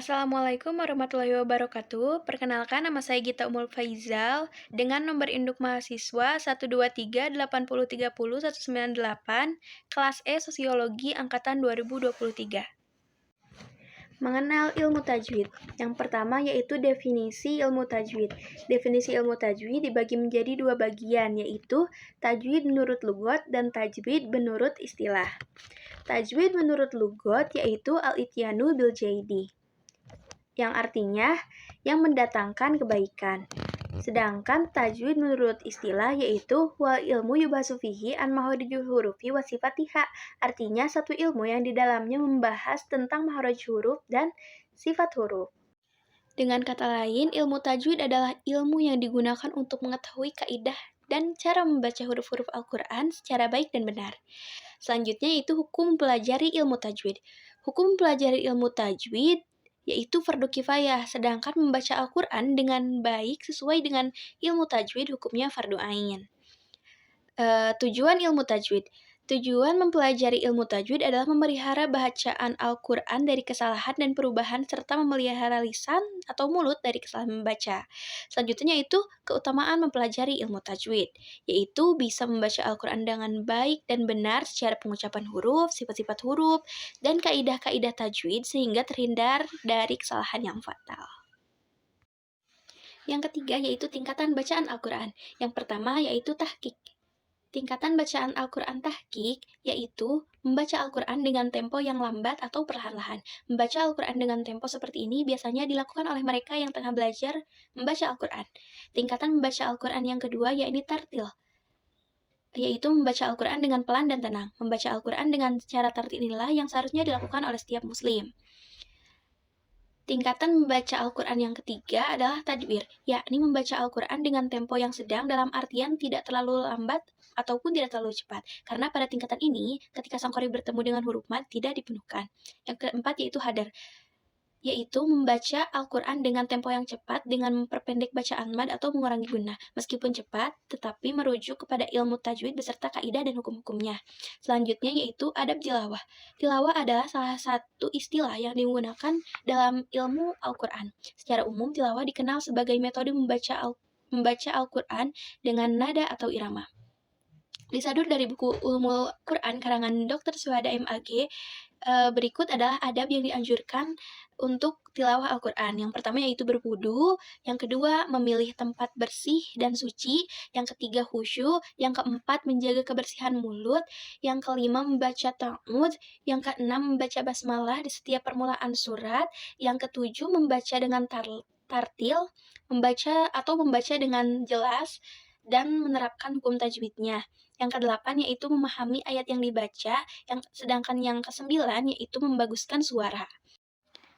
Assalamualaikum warahmatullahi wabarakatuh. Perkenalkan, nama saya Gita Umul Faizal dengan nomor induk mahasiswa 12380300198, kelas E Sosiologi angkatan 2023. Mengenal ilmu tajwid. Yang pertama yaitu definisi ilmu tajwid. Definisi ilmu tajwid dibagi menjadi dua bagian, yaitu tajwid menurut lugat dan tajwid menurut istilah. Tajwid menurut lugat yaitu al-ityanu bil jaidi, yang artinya yang mendatangkan kebaikan. Sedangkan tajwid menurut istilah yaitu wal ilmu yubahasu fihi an mahorijul hurufi wa sifatiha, artinya satu ilmu yang di dalamnya membahas tentang mahraj huruf dan sifat huruf. Dengan kata lain, ilmu tajwid adalah ilmu yang digunakan untuk mengetahui kaidah dan cara membaca huruf-huruf Al-Quran secara baik dan benar. Selanjutnya yaitu hukum mempelajari ilmu tajwid. Hukum mempelajari ilmu tajwid yaitu fardu kifayah, sedangkan membaca Al-Quran dengan baik sesuai dengan ilmu tajwid hukumnya fardu ain. Tujuan ilmu tajwid. Tujuan mempelajari ilmu tajwid adalah memelihara bacaan Al-Quran dari kesalahan dan perubahan serta memelihara lisan atau mulut dari kesalahan membaca. Selanjutnya yaitu keutamaan mempelajari ilmu tajwid, yaitu bisa membaca Al-Quran dengan baik dan benar secara pengucapan huruf, sifat-sifat huruf, dan kaidah-kaidah tajwid sehingga terhindar dari kesalahan yang fatal. Yang ketiga yaitu tingkatan bacaan Al-Quran. Yang pertama yaitu tahqiq. Tingkatan bacaan Al-Quran tahqiq yaitu membaca Al-Quran dengan tempo yang lambat atau perlahan-lahan. Membaca Al-Quran dengan tempo seperti ini biasanya dilakukan oleh mereka yang tengah belajar membaca Al-Quran. Tingkatan membaca Al-Quran yang kedua yaitu tartil, yaitu membaca Al-Quran dengan pelan dan tenang. Membaca Al-Quran dengan cara tartil inilah yang seharusnya dilakukan oleh setiap muslim. Tingkatan membaca Al-Quran yang ketiga adalah tadwir, yakni membaca Al-Quran dengan tempo yang sedang dalam artian tidak terlalu lambat ataupun tidak terlalu cepat. Karena pada tingkatan ini, ketika sang qari bertemu dengan huruf mad tidak dipenuhkan. Yang keempat yaitu hadar, yaitu membaca Al-Quran dengan tempo yang cepat dengan memperpendek bacaan mad atau mengurangi gunnah. Meskipun cepat, tetapi merujuk kepada ilmu tajwid beserta kaidah dan hukum-hukumnya. Selanjutnya yaitu adab tilawah. Tilawah adalah salah satu istilah yang digunakan dalam ilmu Al-Quran. Secara umum, tilawah dikenal sebagai metode membaca Al-Quran dengan nada atau irama. Disadur dari buku Ulumul Quran karangan Dr. Suhada MAG, berikut adalah adab yang dianjurkan untuk tilawah Al-Quran. Yang pertama yaitu berwudu, yang kedua memilih tempat bersih dan suci, yang ketiga khusyuk, yang keempat menjaga kebersihan mulut, yang kelima membaca ta'awudz, yang keenam membaca basmalah di setiap permulaan surat, yang ketujuh membaca dengan tartil, membaca dengan jelas, dan menerapkan hukum tajwidnya. Yang kedelapan yaitu memahami ayat yang dibaca, sedangkan yang kesembilan yaitu membaguskan suara.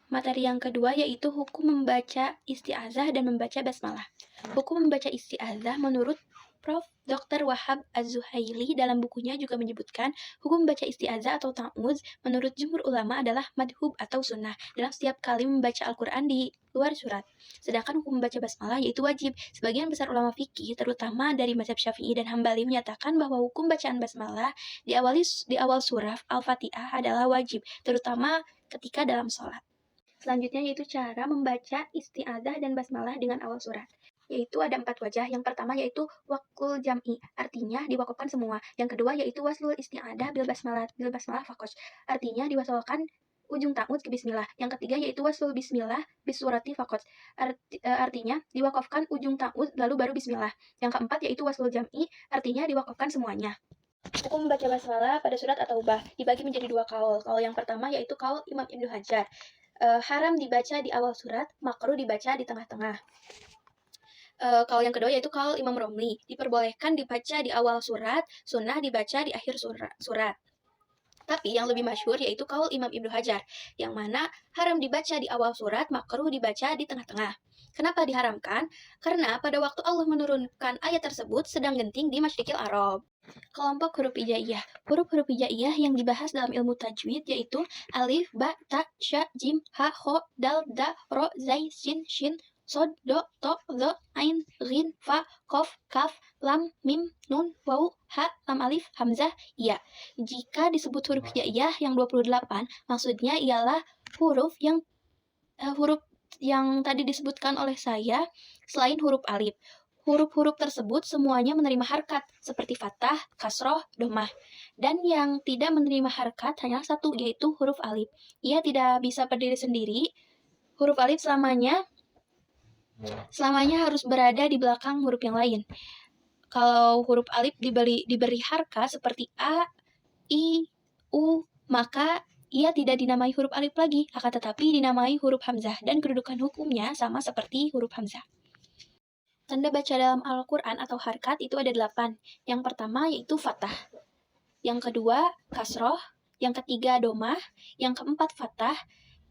Materi yang kedua yaitu hukum membaca isti'azah dan membaca basmalah. Hukum membaca isti'azah menurut Prof. Dr. Wahab Az-Zuhaili dalam bukunya juga menyebutkan hukum membaca isti'azah atau ta'awudz menurut jumhur ulama adalah madhub atau sunnah dalam setiap kali membaca Al-Quran di luar surat. Sedangkan hukum membaca basmalah yaitu wajib. Sebagian besar ulama fikih, terutama dari mazhab Syafi'i dan Hambali, menyatakan bahwa hukum bacaan basmalah di awal surah Al-Fatihah adalah wajib, terutama ketika dalam sholat. Selanjutnya yaitu cara membaca isti'adzah dan basmalah dengan awal surat. Yaitu ada 4 wajah. Yang pertama yaitu waqul jam'i, artinya diwakafkan semua. Yang kedua yaitu waslul isti'adzah bil basmalah faqos, artinya diwasalkan ujung ta'ud ke bismillah. Yang ketiga yaitu waslul bismillah bis surati faqos, artinya diwakafkan ujung ta'ud lalu baru bismillah. Yang keempat yaitu waslul jam'i, artinya diwakafkan semuanya. Hukum membaca basmalah pada surat at-taubah dibagi menjadi 2 kaul. Kaul yang pertama yaitu kaul Imam Ibnu Hajar. Haram dibaca di awal surat, makruh dibaca di tengah-tengah. Kaul yang kedua yaitu kaul Imam Romli. Diperbolehkan dibaca di awal surat, sunnah dibaca di akhir surat. Tapi yang lebih masyhur yaitu kaul Imam Ibnu Hajar, yang mana haram dibaca di awal surat, makruh dibaca di tengah-tengah. Kenapa diharamkan? Karena pada waktu Allah menurunkan ayat tersebut sedang genting di Masyriqil Arab. Kelompok huruf hijaiyah. Huruf-huruf hijaiyah yang dibahas dalam ilmu tajwid yaitu alif, ba, ta, sya, jim, ha, kho, dal, da, ro, zai, sin, shin, sod, do, to, zo, ain, ghin, fa, kof, kaf, lam, mim, nun, waw, ha, lam alif, hamzah, ya. Jika disebut huruf hijaiyah yang 28, maksudnya ialah huruf yang Huruf yang tadi disebutkan oleh saya, selain huruf alif. Huruf-huruf tersebut semuanya menerima harkat, seperti fathah, kasroh, domah. Dan yang tidak menerima harkat hanya satu, yaitu huruf alif. Ia tidak bisa berdiri sendiri. Huruf alif selamanya harus berada di belakang huruf yang lain. Kalau huruf alif diberi harkat seperti A, I, U, maka ia tidak dinamai huruf alif lagi, akan tetapi dinamai huruf hamzah, dan kedudukan hukumnya sama seperti huruf hamzah. Tanda baca dalam Al-Quran atau harkat itu ada 8. Yang pertama yaitu fathah, yang kedua kasroh, yang ketiga domah, yang keempat fathah,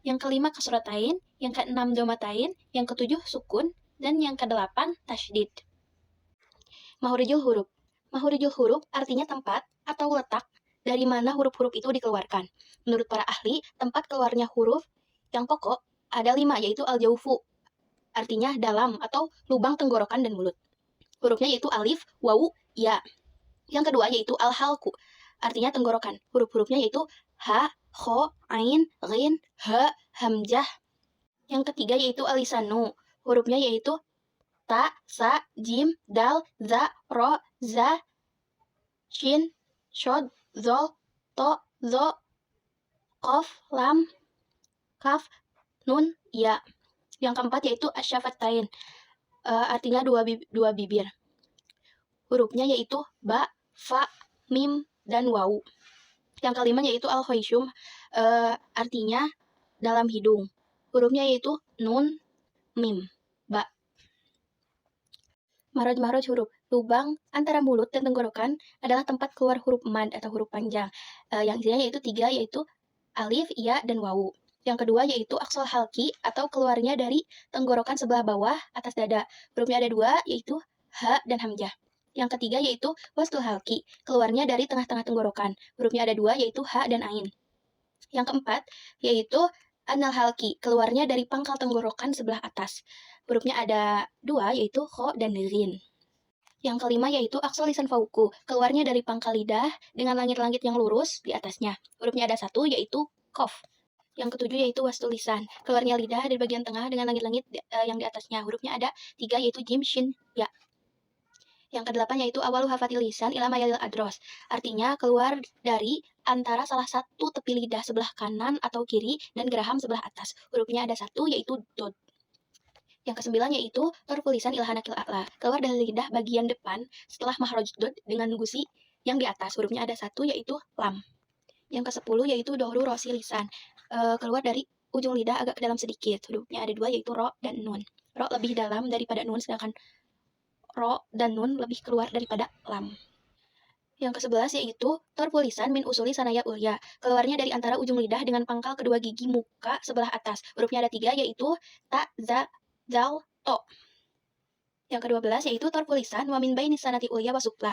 yang kelima kasrotain, yang keenam domatain, yang ketujuh sukun, dan yang kedelapan tasydid. Mahurijul huruf. Mahurijul huruf artinya tempat atau letak dari mana huruf-huruf itu dikeluarkan. Menurut para ahli, tempat keluarnya huruf yang pokok ada 5, yaitu al-jaufu, artinya dalam atau lubang tenggorokan dan mulut. Hurufnya yaitu alif, wawu, ya. Yang kedua yaitu al-halku, artinya tenggorokan. Huruf-hurufnya yaitu ha, kho, ain, ghin, ha, hamzah. Yang ketiga yaitu al-lisanu, hurufnya yaitu ta, sa, jim, dal, za, ro, za, shin, shod, zol, to, zo, kof, lam, kaf, nun, ya. Yang keempat yaitu asyafatain, artinya dua bibir. Hurufnya yaitu ba, fa, mim, dan wawu. Yang kelima yaitu al-khoisyum, artinya dalam hidung. Hurufnya yaitu nun, mim, ba. Maroj-maroj huruf. Lubang antara mulut dan tenggorokan adalah tempat keluar huruf mad atau huruf panjang. Yang isinya yaitu 3, yaitu alif, ya, dan wawu. Yang kedua yaitu aksol halki atau keluarnya dari tenggorokan sebelah bawah atas dada. Hurufnya ada 2, yaitu ha dan hamzah. Yang ketiga yaitu wastul halki, keluarnya dari tengah-tengah tenggorokan. Hurufnya ada 2, yaitu ha dan ain. Yang keempat yaitu anal halki, keluarnya dari pangkal tenggorokan sebelah atas. Hurufnya ada 2, yaitu kho dan ghin. Yang kelima yaitu aksol lisan fauku, keluarnya dari pangkal lidah dengan langit-langit yang lurus di atasnya. Hurufnya ada 1, yaitu kof. Yang ketujuh yaitu wastul lisan, keluarnya lidah dari bagian tengah dengan langit-langit yang di atasnya. Hurufnya ada 3, yaitu jim, shin, ya. Yang kedelapan yaitu awalu hafatil lisan ila mayalil adros, artinya keluar dari antara salah satu tepi lidah sebelah kanan atau kiri dan geraham sebelah atas. Hurufnya ada 1, yaitu dod. Yang kesembilan yaitu torful lisan ila hanakil a'la, keluar dari lidah bagian depan setelah mahraj dod dengan gusi yang di atas. Hurufnya ada 1, yaitu lam. Yang ke-10 yaitu dohru rosi lisan, keluar dari ujung lidah agak ke dalam sedikit. Hurufnya ada 2, yaitu ro dan nun. Ro lebih dalam daripada nun, sedangkan ro dan nun lebih keluar daripada lam. Yang ke-11 yaitu torful lisan min usuli sanaya ulya, keluarnya dari antara ujung lidah dengan pangkal kedua gigi muka sebelah atas. Hurufnya ada 3, yaitu ta, za, zal, to. Yang ke-12 yaitu torful lisan wa min baini sanati ulya wa sufla,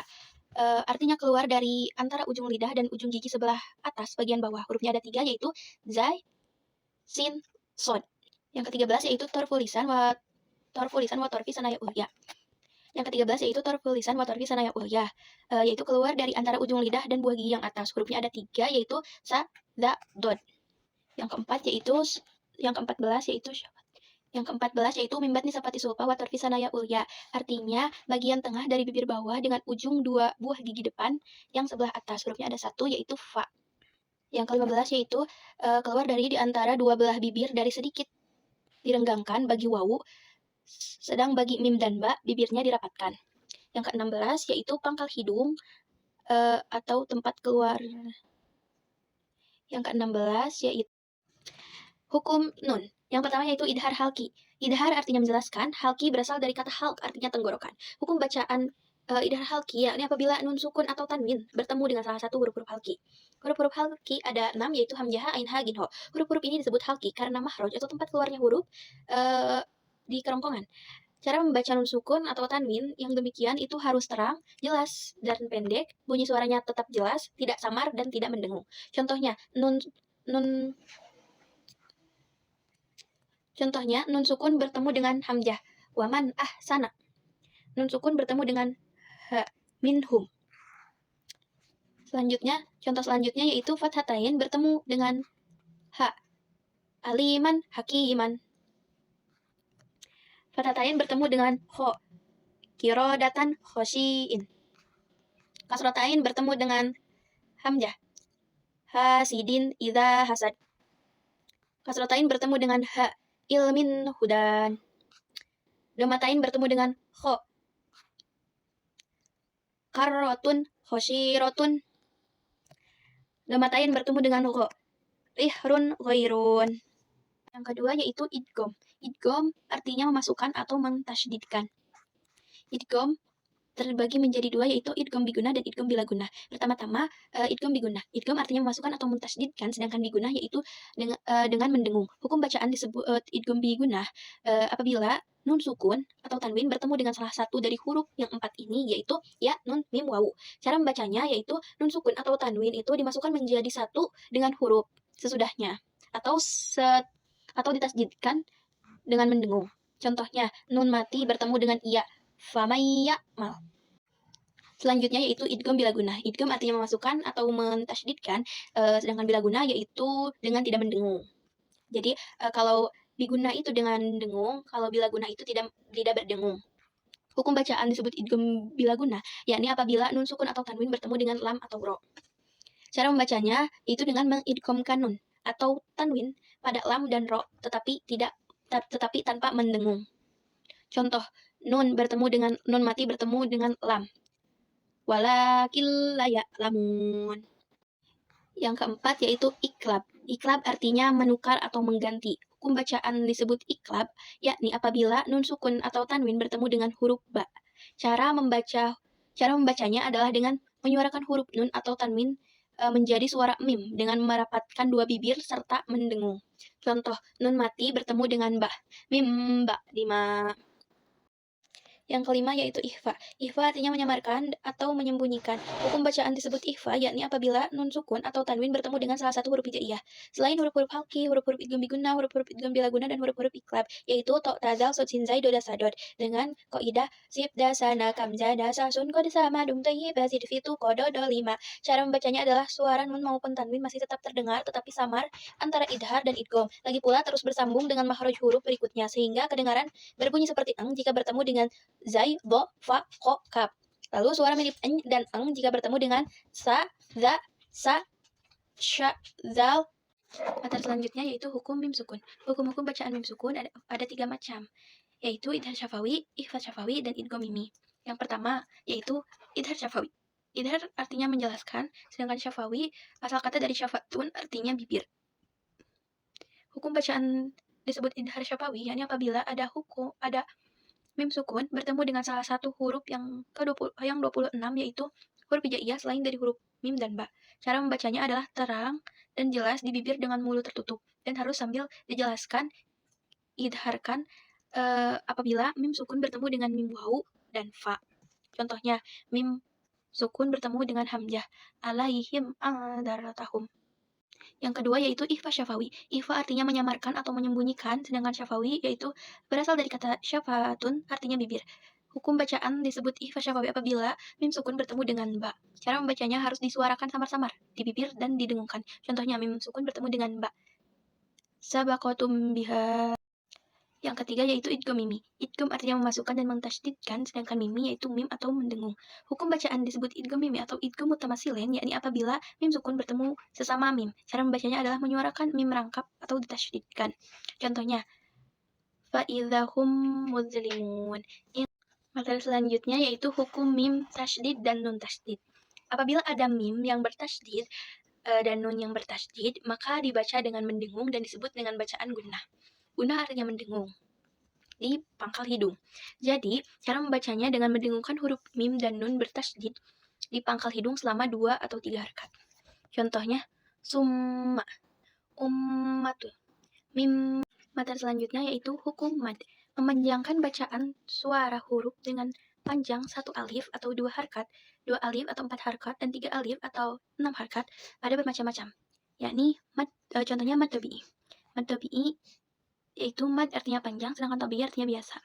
artinya keluar dari antara ujung lidah dan ujung gigi sebelah atas bagian bawah. Hurufnya ada 3, yaitu zai, sin, sod. Yang ke-13 yaitu torful lisan wa torfi sanaya ulya. Yang ke-13 yaitu torful lisan wa torfi sanaya ulya, yaitu keluar dari antara ujung lidah dan buah gigi yang atas. Hurufnya ada 3, yaitu sa, za, dod. Yang ke-14 yaitu mimbat nisapati sulpa wa torfi sanaya ulya, artinya bagian tengah dari bibir bawah dengan ujung 2 buah gigi depan yang sebelah atas. Hurufnya ada 1, yaitu fa. Yang ke-15 yaitu keluar dari antara 2 belah bibir dari sedikit direnggangkan bagi wawu, sedang bagi mim dan ba bibirnya dirapatkan. Yang ke-16 yaitu pangkal hidung atau tempat keluar. Yang ke-16 yaitu hukum nun. Yang pertama yaitu idhar halki. Idhar artinya menjelaskan, halki berasal dari kata halq, artinya tenggorokan. Hukum bacaan idhar halki yakni apabila nun sukun atau tanwin bertemu dengan salah satu huruf-huruf halki. Huruf-huruf halki ada 6, yaitu hamzah, ain, ha, gin, ho. Huruf-huruf ini disebut halki karena mahroj atau tempat keluarnya huruf di kerongkongan. Cara membaca nun sukun atau tanwin yang demikian itu harus terang, jelas, dan pendek. Bunyi suaranya tetap jelas, tidak samar, dan tidak mendengung. Contohnya, nun sukun bertemu dengan hamzah, waman sana. Nun sukun bertemu dengan ha, minhum. Contoh selanjutnya yaitu fathatain bertemu dengan ha, aliman, hakiman. Fathatain bertemu dengan kho, kirodatan, khosyiin. Kasrotain bertemu dengan hamzah, hasidin, idza hasad. Kasrotain bertemu dengan ha, ilmin, hudan. Domatain bertemu dengan kho, karrotun, khosyirotun. Domatain bertemu dengan kho, rihrun, ghairun. Yang kedua yaitu idgham. Idgham artinya memasukkan atau mentasydidkan. Idgham terbagi menjadi dua yaitu idgham bigunah dan idgham bilaguna. Pertama-tama idgham bigunah. Idgham artinya memasukkan atau mentasydidkan, sedangkan bigunah yaitu dengan mendengung. Hukum bacaan disebut idgham bigunah apabila nun sukun atau tanwin bertemu dengan salah satu dari huruf yang 4 ini yaitu ya, nun, mim, wawu. Cara membacanya yaitu nun sukun atau tanwin itu dimasukkan menjadi satu dengan huruf sesudahnya atau ditasydidkan dengan mendengung. Contohnya, nun mati bertemu dengan iya, famaya mal. Selanjutnya yaitu idgham bilaguna. Idgham artinya memasukkan atau mentasydidkan, sedangkan bilaguna yaitu dengan tidak mendengung. Jadi kalau biguna itu dengan dengung, kalau bilaguna itu tidak berdengung. Hukum bacaan disebut idgham bilaguna, yakni apabila nun sukun atau tanwin bertemu dengan lam atau ro. Cara membacanya itu dengan mengidghamkan nun atau tanwin pada lam dan ro, tetapi tanpa mendengung. Contoh, nun mati bertemu dengan lam. Walakil la ya'lamun. Yang keempat yaitu iklab. Iklab artinya menukar atau mengganti. Hukum bacaan disebut iklab, yakni apabila nun sukun atau tanwin bertemu dengan huruf ba. Cara membacanya adalah dengan menyuarakan huruf nun atau tanwin menjadi suara mim dengan merapatkan dua bibir serta mendengung. Contoh, nun mati bertemu dengan ba. Mim ba lima. Yang kelima yaitu ikhfa. Ikhfa artinya menyamarkan atau menyembunyikan. Hukum bacaan disebut ikhfa yakni apabila nun sukun atau tanwin bertemu dengan salah satu huruf hijaiyah. Selain huruf-huruf halqi, huruf-huruf idgham biguna, huruf-huruf idgham bilaguna, dan huruf-huruf iklab, yaitu to, tazal, sod, sin, zai, do, da, sadod. Dengan kaidah sif, da, sana, kamza, da, sasun, kod, sama, dum, tayyib, zid, fitu, kodo, do, lima. Cara membacanya adalah suara nun maupun tanwin masih tetap terdengar tetapi samar antara idhar dan idgham. Lagi pula terus bersambung dengan makhraj huruf berikutnya sehingga kedengaran berbunyi seperti eng jika bertemu dengan zai, do, fa, ko, kap. Lalu suara mirip eng dan eng jika bertemu dengan sa, za, sa, sya, zal. Materi selanjutnya yaitu hukum mim sukun. Hukum-hukum bacaan mim sukun ada 3 macam, yaitu idhar syafawi, ikhfa syafawi, dan idgham mimi. Yang pertama yaitu idhar syafawi. Idhar artinya menjelaskan, sedangkan syafawi asal kata dari syafatun artinya bibir. Hukum bacaan disebut idhar syafawi yakni apabila ada mim sukun bertemu dengan salah satu huruf yang 26 yaitu huruf hijaiyah selain dari huruf mim dan ba. Cara membacanya adalah terang dan jelas di bibir dengan mulut tertutup dan harus sambil dijelaskan idharkan apabila mim sukun bertemu dengan mim wawu dan fa. Contohnya, mim sukun bertemu dengan hamzah, alaihim andaratahum. Yang kedua yaitu ikhfa syafawi. Ikhfa artinya menyamarkan atau menyembunyikan, sedangkan syafawi yaitu berasal dari kata syafatun artinya bibir. Hukum bacaan disebut ikhfa syafawi apabila mim sukun bertemu dengan ba. Cara membacanya harus disuarakan samar-samar di bibir dan didengungkan. Contohnya mim sukun bertemu dengan ba. Sabaqatum biha. Yang ketiga yaitu idgham mimi. Idgham artinya memasukkan dan mentasydidkan, sedangkan mimi yaitu mim atau mendengung. Hukum bacaan disebut idgham mimi atau idgham mutamatsilain, yakni apabila mim sukun bertemu sesama mim. Cara membacanya adalah menyuarakan mim rangkap atau ditasydidkan. Contohnya, fa idzahum muzlimun. Materi selanjutnya yaitu hukum mim tasydid dan nun tasydid. Apabila ada mim yang bertasydid dan nun yang bertasydid, maka dibaca dengan mendengung dan disebut dengan bacaan gunnah. Gunnah artinya mendengung di pangkal hidung. Jadi, cara membacanya dengan mendengungkan huruf mim dan nun bertasydid di pangkal hidung selama 2 atau 3 harakat. Contohnya, summa, ummatul, mim. Materi selanjutnya yaitu hukum mad. Memanjangkan bacaan suara huruf dengan panjang 1 alif atau 2 harakat, 2 alif atau 4 harakat, dan 3 alif atau 6 harakat ada bermacam-macam. Yakni, contohnya mad tabi'i. Mad tabi'i yaitu mad artinya panjang, sedangkan tabi'i artinya biasa.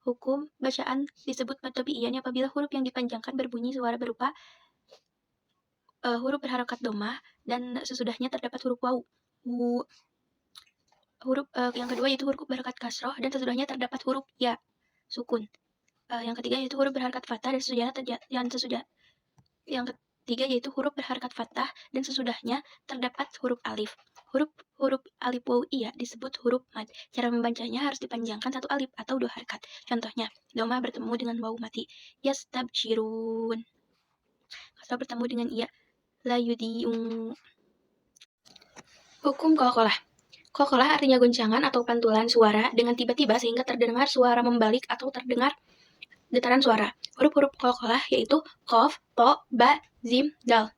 Hukum bacaan disebut mad tabi'i, yakni apabila huruf yang dipanjangkan berbunyi suara berupa huruf berharokat domah dan sesudahnya terdapat huruf wawu. Yang kedua yaitu huruf berharakat kasroh dan sesudahnya terdapat huruf ya sukun. Yang ketiga yaitu huruf berharakat fathah dan yang ketiga yaitu huruf berharakat fathah dan sesudahnya terdapat huruf alif. Huruf alif waw iya disebut huruf mad. Cara membacanya harus dipanjangkan satu alif atau dua harakat. Contohnya, doma bertemu dengan waw mati. Yastabshirun. Kasrah bertemu dengan iya. La yudiung. Hukum qalqalah. Qalqalah artinya goncangan atau pantulan suara dengan tiba-tiba sehingga terdengar suara membalik atau terdengar getaran suara. Huruf-huruf qalqalah yaitu qaf, to, ba, zim, dal.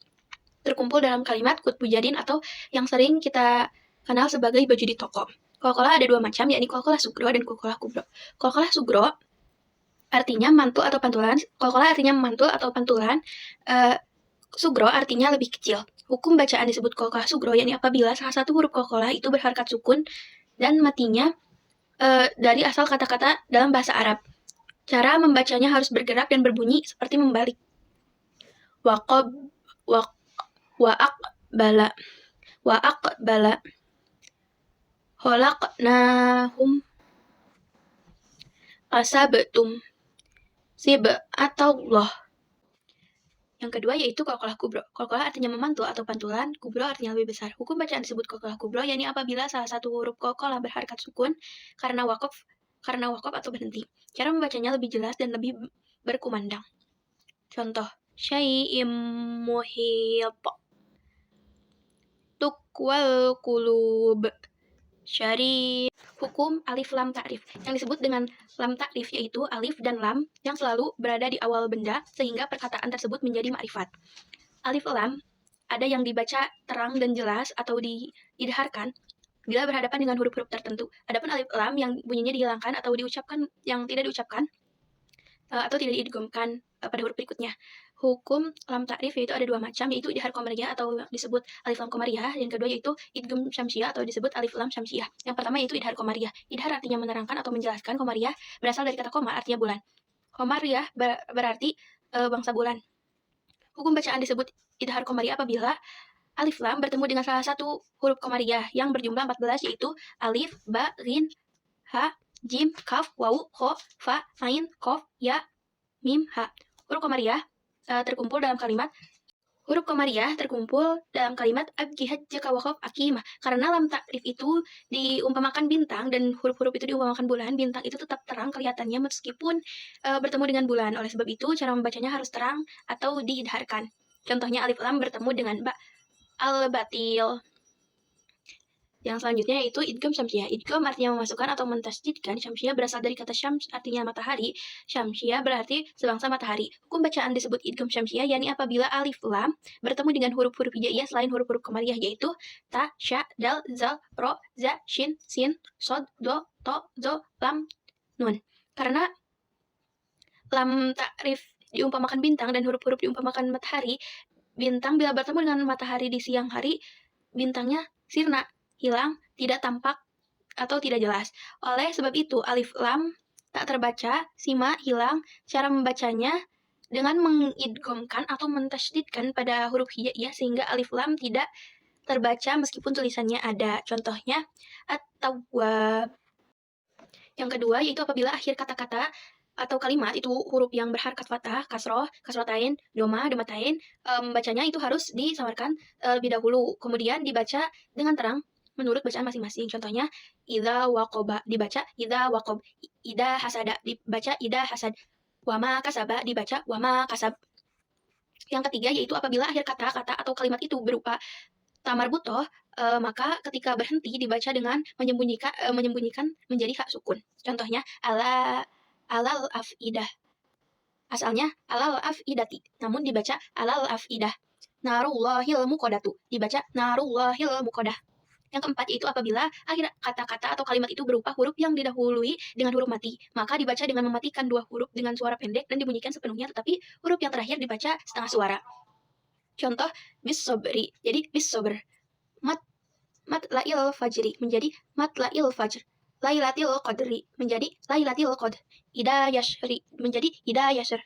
Terkumpul dalam kalimat kut bujadin atau yang sering kita kenal sebagai baju di toko. Qalqalah ada dua macam, yakni qalqalah sugro dan qalqalah kubro. Qalqalah sugro artinya mantul atau pantulan. Qalqalah artinya mantul atau pantulan. Sugro artinya lebih kecil. Hukum bacaan disebut qalqalah sugro, yakni apabila salah satu huruf qalqalah itu berharakat sukun dan matinya dari asal kata-kata dalam bahasa Arab. Cara membacanya harus bergerak dan berbunyi seperti membalik. Wa'aqbala. Khalaqnahum. Qasabtum. Sib'atallah. Yang kedua yaitu qalqalah kubro. Qalqalah artinya memantul atau pantulan, kubro artinya lebih besar. Hukum bacaan disebut qalqalah kubro, yakni apabila salah satu huruf qalqalah berharakat sukun karena waqaf atau berhenti. Cara membacanya lebih jelas dan lebih berkumandang. Contoh, syai'im muhit. Tukwal qulub. Syari. Hukum alif lam ta'rif. Yang disebut dengan lam ta'rif yaitu alif dan lam yang selalu berada di awal benda sehingga perkataan tersebut menjadi ma'rifat. Alif lam ada yang dibaca terang dan jelas atau diidharkan bila berhadapan dengan huruf-huruf tertentu. Adapun alif lam yang bunyinya dihilangkan atau diucapkan yang tidak diucapkan atau tidak diidghamkan pada huruf berikutnya. Hukum lam ta'rif yaitu ada dua macam, yaitu idhar qamariyah atau disebut alif lam qamariyah. Yang kedua yaitu idgham syamsiyah atau disebut alif lam syamsiyah. Yang pertama yaitu idhar qamariyah. Idhar artinya menerangkan atau menjelaskan. Qamariyah berasal dari kata qamar artinya bulan. Qamariyah berarti bangsa bulan. Hukum bacaan disebut idhar qamariyah apabila alif lam bertemu dengan salah satu huruf qamariyah yang berjumlah 14 yaitu alif, ba, ghin, ha, jim, kaf, wawu, kho, fa, ain, kof, ya, mim, ha. Huruf qamariyah terkumpul dalam kalimat abki hajjaka wa khaf akimah. Karena lam ta'rif itu diumpamakan bintang dan huruf-huruf itu diumpamakan bulan, bintang itu tetap terang kelihatannya meskipun bertemu dengan bulan. Oleh sebab itu cara membacanya harus terang atau diidharkan. Contohnya alif lam bertemu dengan ba, al-batil. Yang selanjutnya yaitu idgham syamsiyah. Idgham artinya memasukkan atau mentasydidkan. Syamsiyah berasal dari kata syams artinya matahari. Syamsiyah berarti sebangsa matahari. Hukum bacaan disebut idgham syamsiyah yakni apabila alif lam bertemu dengan huruf-huruf hijaiyah selain huruf-huruf qamariyah yaitu ta, sya, dal, zal, ro, za, shin, sin, sod, do, to, zo, lam, nun. Karena lam ta'rif diumpamakan bintang dan huruf-huruf diumpamakan matahari, bintang bila bertemu dengan matahari di siang hari, bintangnya sirna, hilang, tidak tampak, atau tidak jelas. Oleh sebab itu, alif lam tak terbaca, sima, hilang. Cara membacanya dengan mengidghamkan atau mentasydidkan pada huruf hijaiyah sehingga alif lam tidak terbaca meskipun tulisannya ada. Contohnya, at-tawwab. Yang kedua, yaitu apabila akhir kata-kata atau kalimat itu huruf yang berharakat fathah, kasroh, kasrotain, doma, domatain, membacanya itu harus disamarkan lebih dahulu. Kemudian dibaca dengan terang menurut bacaan masing-masing. Contohnya, idza waqoba dibaca idza waqob, ida hasada dibaca ida hasad, wama kasaba dibaca wama kasab. Yang ketiga yaitu apabila akhir kata-kata atau kalimat itu berupa tamarbutoh, maka ketika berhenti dibaca dengan menyembunyikan menjadi hak sukun. Contohnya, alal afidah. Asalnya alal afidati, namun dibaca alal afidah. Narullahil muqadatu dibaca narullahil muqadah. Yang keempat yaitu apabila akhir kata-kata atau kalimat itu berupa huruf yang didahului dengan huruf mati, maka dibaca dengan mematikan dua huruf dengan suara pendek dan dibunyikan sepenuhnya, tetapi huruf yang terakhir dibaca setengah suara. Contoh, bis sobri, jadi bis sober. Matla'il fajri menjadi matla'il fajr. Lailatul qadri menjadi lailatul qadr. Ida yashri menjadi ida yashr.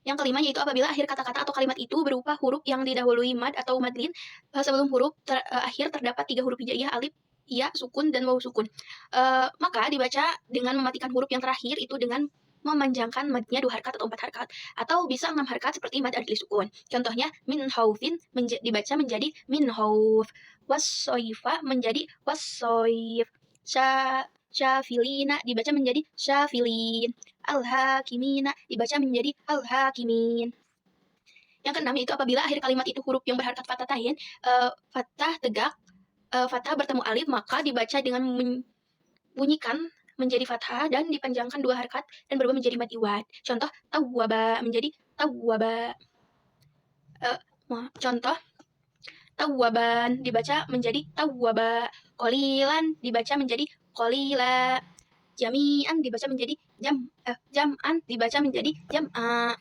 Yang kelima yaitu apabila akhir kata-kata atau kalimat itu berupa huruf yang didahului mad atau madlin sebelum huruf akhir terdapat 3 huruf hijaiyah alif, ya, sukun, dan waw sukun. Maka dibaca dengan mematikan huruf yang terakhir itu dengan memanjangkan madnya 2 harkat atau 4 harkat, atau bisa 6 harkat seperti mad adli sukun. Contohnya min haufin dibaca menjadi min hauf, wassoifa menjadi wassoif, syafilina dibaca menjadi syafilin, al-hakimina dibaca menjadi al-hakimin. Yang keenam yaitu apabila akhir kalimat itu huruf yang berharkat fathatain, fathah tegak, fathah bertemu alif, maka dibaca dengan membunyikan menjadi fathah dan dipanjangkan 2 harkat dan berubah menjadi mad iwad. Contoh tawwaba menjadi tawwaba. Contoh tawwaban dibaca menjadi tawwaba, qalilan dibaca menjadi qalila, jami'an dibaca menjadi jam'an dibaca menjadi jam'a.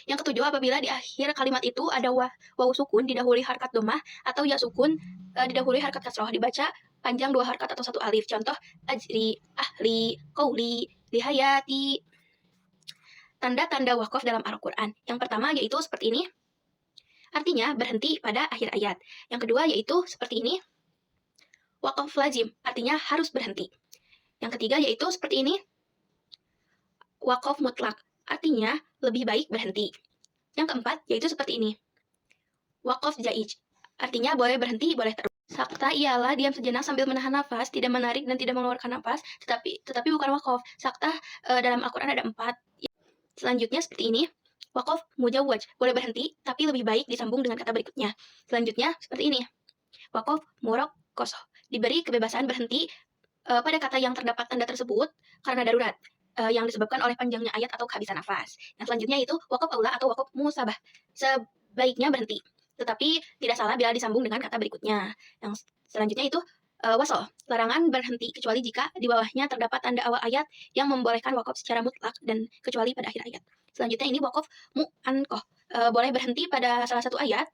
Yang ketujuh, apabila di akhir kalimat itu ada waw sukun didahului harkat domah atau ya sukun didahului harkat kasroh, dibaca panjang 2 harkat atau 1 alif. Contoh ajri, ahli, qauli, lihayati. Tanda-tanda wakaf dalam Al-Quran. Yang pertama yaitu seperti ini. Artinya berhenti pada akhir ayat. Yang kedua yaitu seperti ini. Wakaf lazim, artinya harus berhenti. Yang ketiga yaitu seperti ini. Wakaf mutlak, artinya lebih baik berhenti. Yang keempat yaitu seperti ini. Wakaf jaiz, artinya boleh berhenti, boleh terus. Sakta ialah diam sejenak sambil menahan nafas, tidak menarik dan tidak mengeluarkan nafas, tetapi bukan wakaf. Sakta dalam Al-Quran ada 4. Selanjutnya seperti ini. Wakaf mujawwaj, boleh berhenti, tapi lebih baik disambung dengan kata berikutnya. Selanjutnya seperti ini. Wakaf muraqqashah, diberi kebebasan berhenti pada kata yang terdapat tanda tersebut karena darurat yang disebabkan oleh panjangnya ayat atau kehabisan nafas. Yang selanjutnya itu wakaf aula atau wakaf musabah, sebaiknya berhenti, tetapi tidak salah bila disambung dengan kata berikutnya. Yang selanjutnya itu wasol, larangan berhenti kecuali jika di bawahnya terdapat tanda awal ayat yang membolehkan wakaf secara mutlak dan kecuali pada akhir ayat. Selanjutnya ini wakaf mu'anqah, boleh berhenti pada salah satu ayat.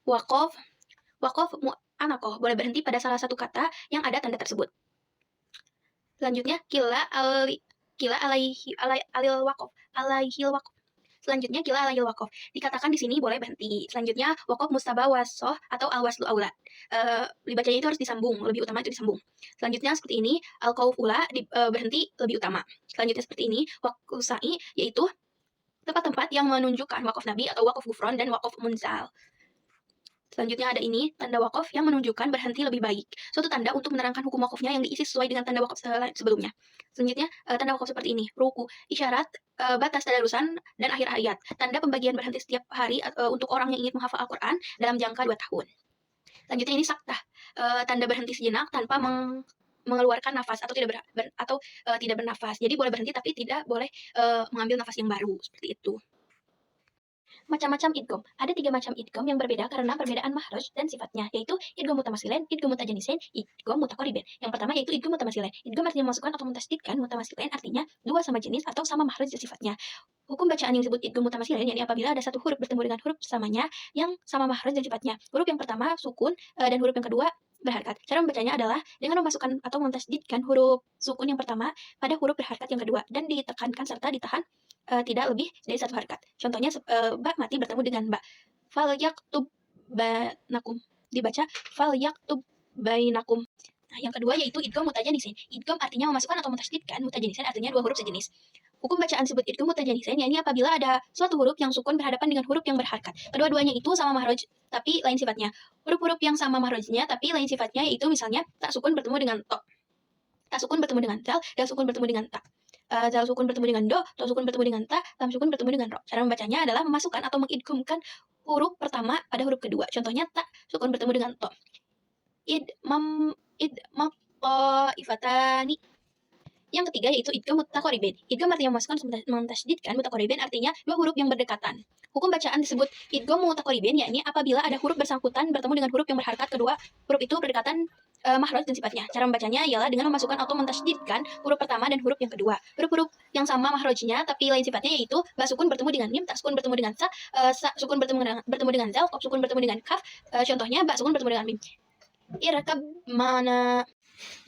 Wakaf mu'anaqah, boleh berhenti pada salah satu kata yang ada tanda tersebut. Selanjutnya alaihil waqaf. Selanjutnya kila alaihil waqaf. Dikatakan di sini boleh berhenti. Selanjutnya waqaf mustabawasoh atau alwaslu aula. Dibacanya itu harus disambung, lebih utama itu disambung. Selanjutnya seperti ini, al-qauf ula, berhenti lebih utama. Selanjutnya seperti ini, waqfu sa'i, yaitu tempat-tempat yang menunjukkan waqaf nabi atau waqaf gufron dan waqaf munzal. Selanjutnya ada ini, tanda wakaf yang menunjukkan berhenti lebih baik. Suatu tanda untuk menerangkan hukum wakafnya yang diisi sesuai dengan tanda wakaf sebelumnya. Selanjutnya, tanda wakaf seperti ini. Ruku, isyarat, batas tadarusan, dan akhir ayat. Tanda pembagian berhenti setiap hari untuk orang yang ingin menghafal Al-Quran dalam jangka 2 tahun. Selanjutnya ini saktah, tanda berhenti sejenak tanpa mengeluarkan nafas atau tidak bernafas. Jadi boleh berhenti tapi tidak boleh mengambil nafas yang baru. Seperti itu. Macam-macam idgham. Ada 3 macam idgham yang berbeda karena perbedaan makhraj dan sifatnya, yaitu idgham mutamatsilain, idgham mutajanisain, idgham mutaqaribain. Yang pertama yaitu idgham mutamatsilain. Idgham artinya memasukkan atau mentasydidkan, mutamatsilain artinya 2 sama jenis atau sama makhraj dan sifatnya. Hukum bacaan yang disebut idgham mutamatsilain yakni apabila ada satu huruf bertemu dengan huruf bersamanya yang sama makhraj dan sifatnya. Huruf yang pertama sukun dan huruf yang kedua berharkat. Cara membacanya adalah dengan memasukkan atau mentasydidkan huruf sukun yang pertama pada huruf berharkat yang kedua dan ditekankan serta ditahan tidak lebih dari 1 harkat. Contohnya ba mati bertemu dengan ba. Fal yaktub bainakum, dibaca fal yaktub bainakum. Nah, yang kedua yaitu idgham mutajanisain. Idgham artinya memasukkan atau mentasydidkan, mutajanisain artinya 2 huruf sejenis. Hukum bacaan disebut idgham mutajanisain yakni apabila ada suatu huruf yang sukun berhadapan dengan huruf yang berharkat. Kedua-duanya itu sama makhraj tapi lain sifatnya. Huruf-huruf yang sama makhrajnya tapi lain sifatnya yaitu misalnya tak sukun bertemu dengan to. Tak sukun bertemu dengan zal, dal sukun bertemu dengan ta. Zal sukun bertemu dengan do, to sukun bertemu dengan ta, lam sukun bertemu dengan ro. Cara membacanya adalah memasukkan atau mengidghamkan huruf pertama pada huruf kedua. Contohnya ta sukun bertemu dengan to. Idmam ifatani. Yang ketiga yaitu idgham mutaqaribain. Idgham artinya memasukkan mentasydidkan, mutaqaribain artinya 2 huruf yang berdekatan. Hukum bacaan disebut idgham mutaqaribain yakni apabila ada huruf bersangkutan bertemu dengan huruf yang berharkat, kedua huruf itu berdekatan makhraj dan sifatnya. Cara membacanya ialah dengan memasukkan atau mentasydidkan huruf pertama dan huruf yang kedua. Huruf-huruf yang sama makhrajnya tapi lain sifatnya yaitu ba sukun bertemu dengan mim, ta sukun bertemu dengan sa sukun bertemu dengan zal, qaf sukun bertemu dengan kaf. Contohnya ba sukun bertemu dengan mim. Irkab mana.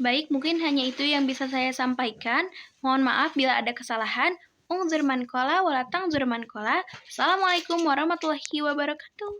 Baik, mungkin hanya itu yang bisa saya sampaikan. Mohon maaf bila ada kesalahan. Ungzur man qala wala tangzur man qala. Assalamualaikum warahmatullahi wabarakatuh.